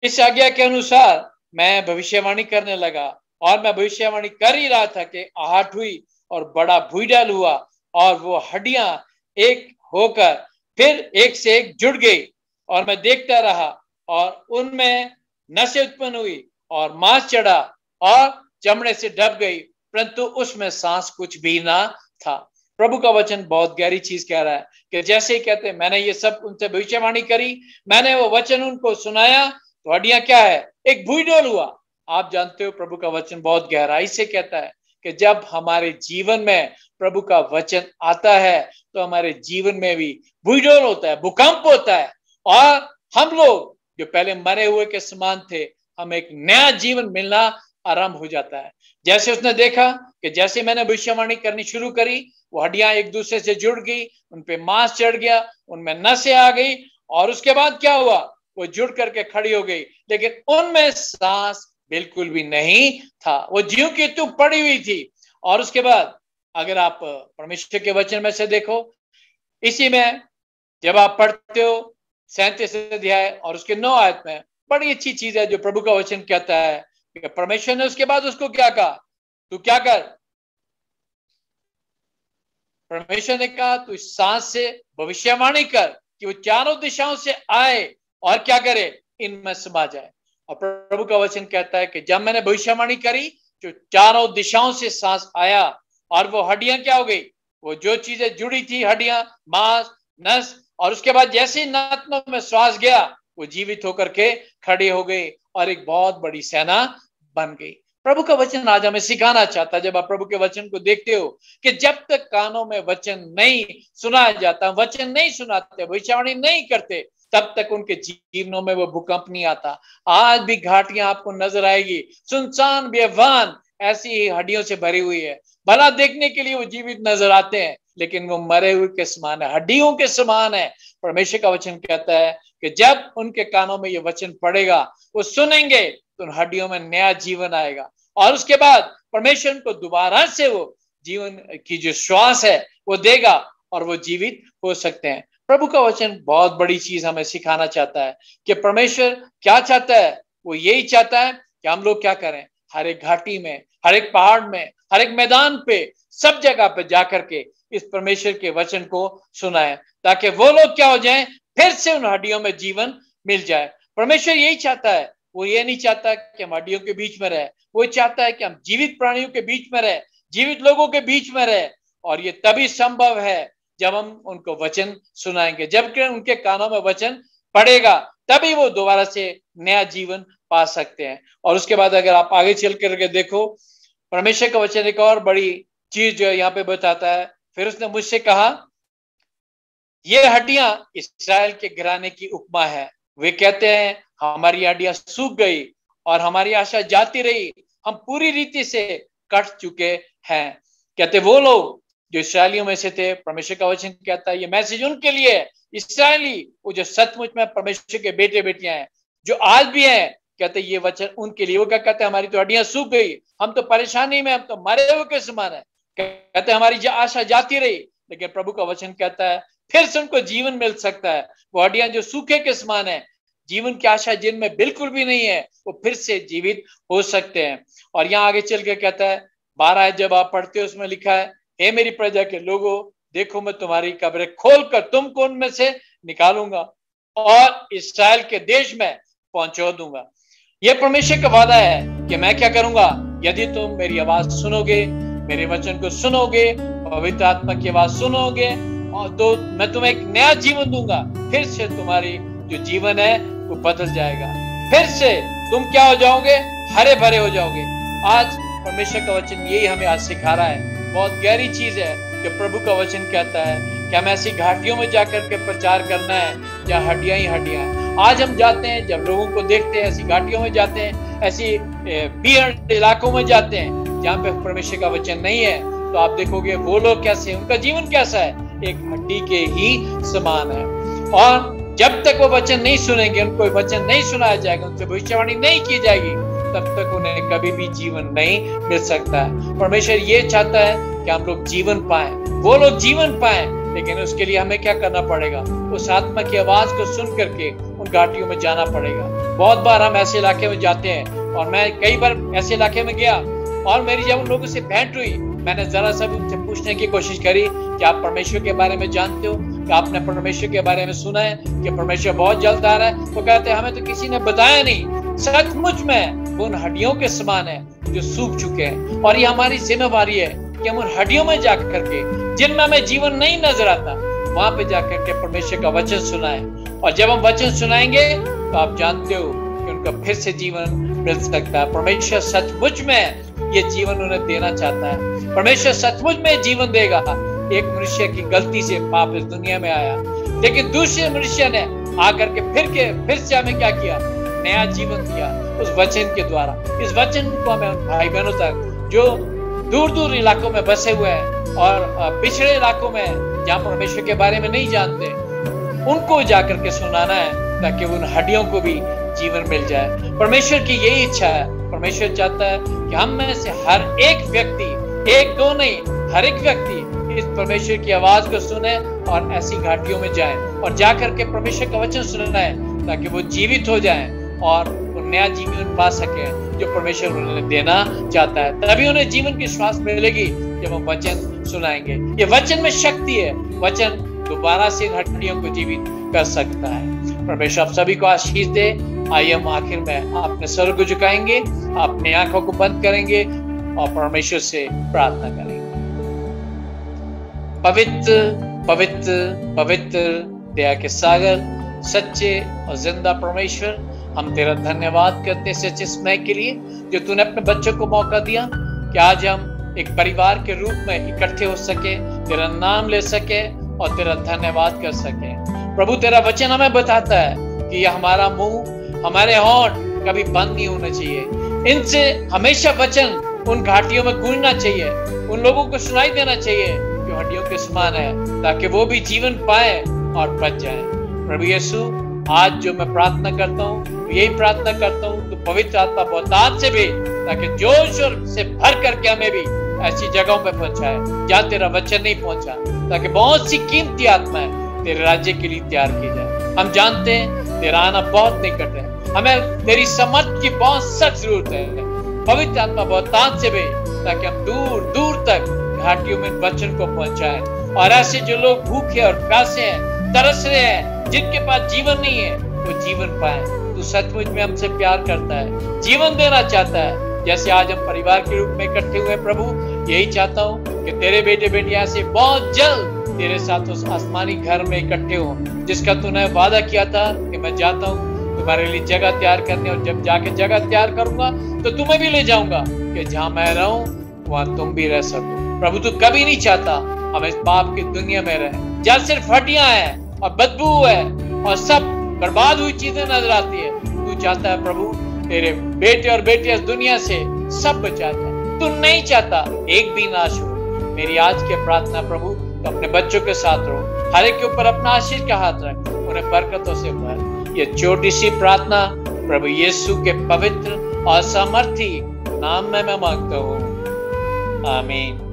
इस आज्ञा के अनुसार मैं भविष्यवाणी करने लगा और मैं भविष्यवाणी कर ही रहा था कि आहट हुई और बड़ा भूईडाल हुआ और वो हड्डियां एक होकर फिर एक से एक जुड़ गई और मैं देखता रहा और उनमें नसें उत्पन्न हुई और मांस चढ़ा और चमड़े से ढप गई, परंतु उसमें सांस कुछ भी ना था। प्रभु का वचन बहुत गहरी चीज कह रहा है कि जैसे ही कहते हैं मैंने ये सब उनसे भविष्यवाणी करी, मैंने वो वचन उनको सुनाया, तो हड्डियां क्या है, एक भूईडाल हुआ। आप जानते हो प्रभु का वचन बहुत गहराई से कहता है कि जब हमारे जीवन में प्रभु का वचन आता है तो हमारे जीवन में भी भूईडाल होता है, भूकंप होता है और हम लोग जो पहले मरे हुए के समान थे, हमें एक नया जीवन मिलना आरंभ हो जाता है। जैसे उसने देखा कि जैसे मैंने भविष्यवाणी करनी शुरू करी, वो हड्डियां एक दूसरे से जुड़ गई, उन पे मांस चढ़ गया, उनमें नसें आ गई और उसके बाद क्या हुआ, वो जुड़ करके खड़ी हो गई, लेकिन उनमें सांस बिल्कुल भी नहीं था, वो ज्यों की त्यों पड़ी हुई थी। और उसके बाद अगर आप परमेश्वर के वचन में से देखो, इसी में जब आप पढ़ते हो 37 अध्याय और उसके 9 आयत में बड़ी अच्छी चीज है जो प्रभु का वचन कहता है कि परमेश्वर ने उसके बाद उसको क्या कहा, तू क्या कर, परमेश्वर ने कहा तू इस सांस से भविष्यवाणी कर कि वो चारों दिशाओं से आए और क्या करे, इनमें समा जाए। और प्रभु का वचन कहता है कि जब मैंने भविष्यवाणी करी, जो चारों दिशाओं से सांस आया और वो हड्डियां क्या हो गई, वो जो चीजें जुड़ी थी, हड्डियां, मांस, नस, और उसके बाद जैसे ही नात्मों में श्वास गया, वो जीवित होकर के खड़ी हो गई और एक बहुत बड़ी सेना बन गई। प्रभु का वचन आज हमें सिखाना चाहता है, जब आप प्रभु के वचन को देखते हो, कि जब तक कानों में वचन नहीं सुनाया जाता, वचन नहीं सुनाते, भविष्यवाणी नहीं करते, तब तक उनके जीवनों में वो भूकंप नहीं आता। आज भी घाटियां आपको नजर आएगी, सुनसान बेवान ऐसी ही हड्डियों से भरी हुई है। भला देखने के लिए वो जीवित नजर आते हैं, लेकिन वो मरे हुए के समान है, हड्डियों के समान है। परमेश्वर का वचन कहता है कि जब उनके कानों में ये वचन पड़ेगा, वो सुनेंगे, तो उन हड्डियों में नया जीवन आएगा और उसके बाद परमेश्वर उनको दोबारा से वो जीवन की जो श्वास है वो देगा और वो जीवित हो सकते हैं। प्रभु का वचन बहुत बड़ी चीज हमें सिखाना चाहता है कि परमेश्वर क्या चाहता है, वो यही चाहता है कि हम लोग क्या करें, हर एक घाटी में, हर एक पहाड़ में, हर एक मैदान पे, सब जगह पे जाकर के इस परमेश्वर के वचन को सुनाएं, ताकि वो लोग क्या हो जाएं, फिर से उन हड्डियों में जीवन मिल जाए। परमेश्वर यही चाहता है, वो ये नहीं चाहता कि हम हड्डियों के बीच में रहे, वो चाहता है कि हम जीवित प्राणियों के बीच में रहे, जीवित लोगों के बीच में रहे। और ये तभी संभव है जब हम उनको वचन सुनाएंगे, जब उनके कानों में वचन पड़ेगा, तभी वो दोबारा से नया जीवन पा सकते हैं। और उसके बाद अगर आप आगे चल करके देखो, परमेश्वर का वचन एक और बड़ी चीज जो यहाँ पे बताता है, फिर उसने मुझसे कहा, ये हड्डियां इस्राएल के घराने की उपमा है। वे कहते हैं हमारी हड्डियां सूख गई और हमारी आशा जाती रही, हम पूरी रीति से कट चुके हैं। कहते वो लोग जो इस्राएलियों में से थे, परमेश्वर का वचन कहता है ये मैसेज उनके लिए, इस्राएली वो जो सचमुच में परमेश्वर के बेटे बेटियां हैं, जो आज भी हैं, कहते ये वचन उनके लिए। वो क्या कहते हैं, हमारी तो हड्डियां सूख गई, हम तो परेशानी में, हम तो मरे हुए के समान है। कहते हमारी आशा जाती रही, लेकिन प्रभु का वचन कहता है फिर से उनको जीवन मिल सकता है। वो हड्डियां जो सूखे के समान है, जीवन की आशा जिनमें बिल्कुल भी नहीं है, वो फिर से जीवित हो सकते हैं। और यहाँ आगे चल के कहता है 12 जब आप पढ़ते हो उसमें लिखा है, हे मेरी प्रजा के लोगों, देखो मैं तुम्हारी कब्रें खोलकर तुमको उनमें से निकालूंगा और इस्राएल के देश में पहुंचा दूंगा। यह परमेश्वर का वादा है कि मैं क्या करूंगा, यदि तुम मेरी आवाज सुनोगे, मेरे वचन को सुनोगे, पवित्र आत्मा की आवाज सुनोगे, और तो मैं तुम्हें एक नया जीवन दूंगा। फिर से तुम्हारी जो जीवन है वो बदल जाएगा, फिर से तुम क्या हो जाओगे, हरे भरे हो जाओगे। आज परमेश्वर का वचन यही हमें आज सिखा रहा है। बहुत गहरी चीज है कि प्रभु का वचन कहता है कि हम ऐसी घाटियों में जाकर के प्रचार करना है जहाँ हड्डियां ही हड्डियां हैं। आज हम जाते हैं, जब लोगों को देखते हैं, ऐसी घाटियों में जाते हैं, ऐसी भीड़ इलाकों में जाते हैं जहाँ पे परमेश्वर का वचन नहीं है, तो आप देखोगे वो लोग कैसे, उनका जीवन कैसा है, एक हड्डी के ही समान है। और जब तक वो वचन नहीं सुनेंगे, उनको वचन नहीं सुनाया जाएगा, उनसे भविष्यवाणी नहीं की जाएगी, तब तक उन्हें कभी भी जीवन नहीं मिल सकता है। परमेश्वर ये चाहता है कि हम लोग जीवन पाएं, वो लोग जीवन पाएं, लेकिन उसके लिए हमें क्या करना पड़ेगा, उस आत्मा की आवाज को सुन करके उन घाटियों में जाना पड़ेगा। बहुत बार हम ऐसे इलाके में जाते हैं, और मैं कई बार ऐसे इलाके में गया और मेरी जब उन लोगों से भेंट हुई, मैंने जरा सा भी उनसे पूछने की कोशिश करी कि आप परमेश्वर के बारे में जानते हो, कि आपने परमेश्वर के बारे में सुना है कि परमेश्वर बहुत जल्द आ रहा है। तो कहते हैं हमें तो किसी ने बताया नहीं। सचमुच में वो उन हड्डियों के समान है जो सूख चुके हैं, और ये हमारी जिम्मेवारी है कि हम उन हड्डियों में जाकर के, जिनमें हमें जीवन नहीं नजर आता, वहां पे जाकर के परमेश्वर का वचन सुनाएं। और जब हम वचन सुनाएंगे तो आप जानते हो कि उनका फिर से जीवन मिल सकता है। परमेश्वर सचमुच में ये जीवन उन्हें देना चाहता है। परमेश्वर सचमुच में जीवन देगा। एक मनुष्य की गलती से पाप इस दुनिया में आया, लेकिन दूसरे मनुष्य ने आकर के फिर से हमें क्या किया, नया जीवन दिया उस वचन के द्वारा। इस वचन को हमें उन भाई बहनों तक जो दूर दूर इलाकों में बसे हुए हैं और पिछड़े इलाकों में जहाँ परमेश्वर के बारे में नहीं जानते, उनको जाकर के सुनाना है, ताकि उन हड्डियों को भी जीवन मिल जाए। परमेश्वर की यही इच्छा है। परमेश्वर चाहता है कि हम में से हर एक व्यक्ति, एक दो नहीं, हर एक व्यक्ति इस परमेश्वर की आवाज को सुने और ऐसी घाटियों में जाए और जाकर के परमेश्वर का वचन सुनाए, ताकि वो जीवित हो जाए और वो नया जीवन पा सके जो परमेश्वर उन्हें देना चाहता है। तभी उन्हें जीवन की श्वास मिलेगी जब हम वचन सुनाएंगे। ये वचन में शक्ति है। वचन दोबारा से हड्डियों को जीवित कर सकता है। परमेश्वर आप सभी को आशीष दे। आइए हम आखिर में अपने सर को झुकाएंगे, अपने आंखों को बंद करेंगे और परमेश्वर से प्रार्थना करेंगे। पवित्र पवित्र पवित्र दया के सागर, सच्चे और जिंदा परमेश्वर, हम तेरा धन्यवाद करते हैं इस समय के लिए जो तूने अपने बच्चों को मौका दिया कि आज हम एक परिवार के रूप में इकट्ठे हो सके, तेरा नाम ले सके और तेरा धन्यवाद कर सके। प्रभु तेरा वचन हमें बताता है कि यह हमारा मुंह, हमारे होंठ कभी बंद नहीं होना चाहिए। इनसे हमेशा वचन उन घाटियों में गूंजना चाहिए, उन लोगों को सुनाई देना चाहिए जो हड्डियों के समान है, ताकि वो भी जीवन पाए और बच जाए। प्रभु यीशु, आज जो मैं प्रार्थना करता हूँ, यही प्रार्थना करता हूँ तो पवित्र आत्मा बहुतायत से भी, ताकि जोश से भर करके हमें भी ऐसी जगहों पे पहुंचाए जहाँ तेरा वचन नहीं पहुंचा, ताकि बहुत सी कीमती आत्माएं तेरे राज्य के लिए तैयार की जाए। हम जानते हैं तेरा आना बहुत निकट है, हमें तेरी समर्थ की बहुत सख्त जरूरत है। पवित्र आत्मा बहुतायत से भी, ताकि हम दूर दूर तक घाटियों में वचन को पहुंचाएं और ऐसे जो लोग भूखे और प्यासे हैं, तरस रहे हैं, जिनके पास जीवन नहीं है, वो जीवन पाए। तू सचमुच में हमसे प्यार करता है, जीवन देना चाहता है। जैसे आज हम परिवार के रूप में इकट्ठे हुए प्रभु, यही चाहता हूँ कि तेरे बेटे बेटियां से बहुत जल्द तेरे साथ उस आसमानी घर में इकट्ठे हो, जिसका तूने वादा किया था कि मैं जाता हूँ तुम्हारे लिए जगह तैयार करने, और जब जाके जगह तैयार करूंगा तो तुम्हें भी ले जाऊंगा कि जहाँ मैं रहूं वहां तुम भी रह सको। प्रभु तू कभी नहीं चाहता हम इस पाप की दुनिया में रहे जहाँ सिर्फ हड्डियां हैं और बदबू है और सब बर्बाद हुई चीजें नजर आती है। तू चाहता है प्रभु तेरे बेटे और बेटियां इस दुनिया से सब बचा जाए। तू नहीं चाहता एक भी नाश हो। मेरी आज की प्रार्थना प्रभु, तो अपने बच्चों के साथ रहो, हर एक के ऊपर अपना आशीष का हाथ रख, उन्हें बरकतों से भर। ये छोटी सी प्रार्थना प्रभु यीशु के पवित्र और सामर्थी नाम में मैं मांगता हूँ, आमीन।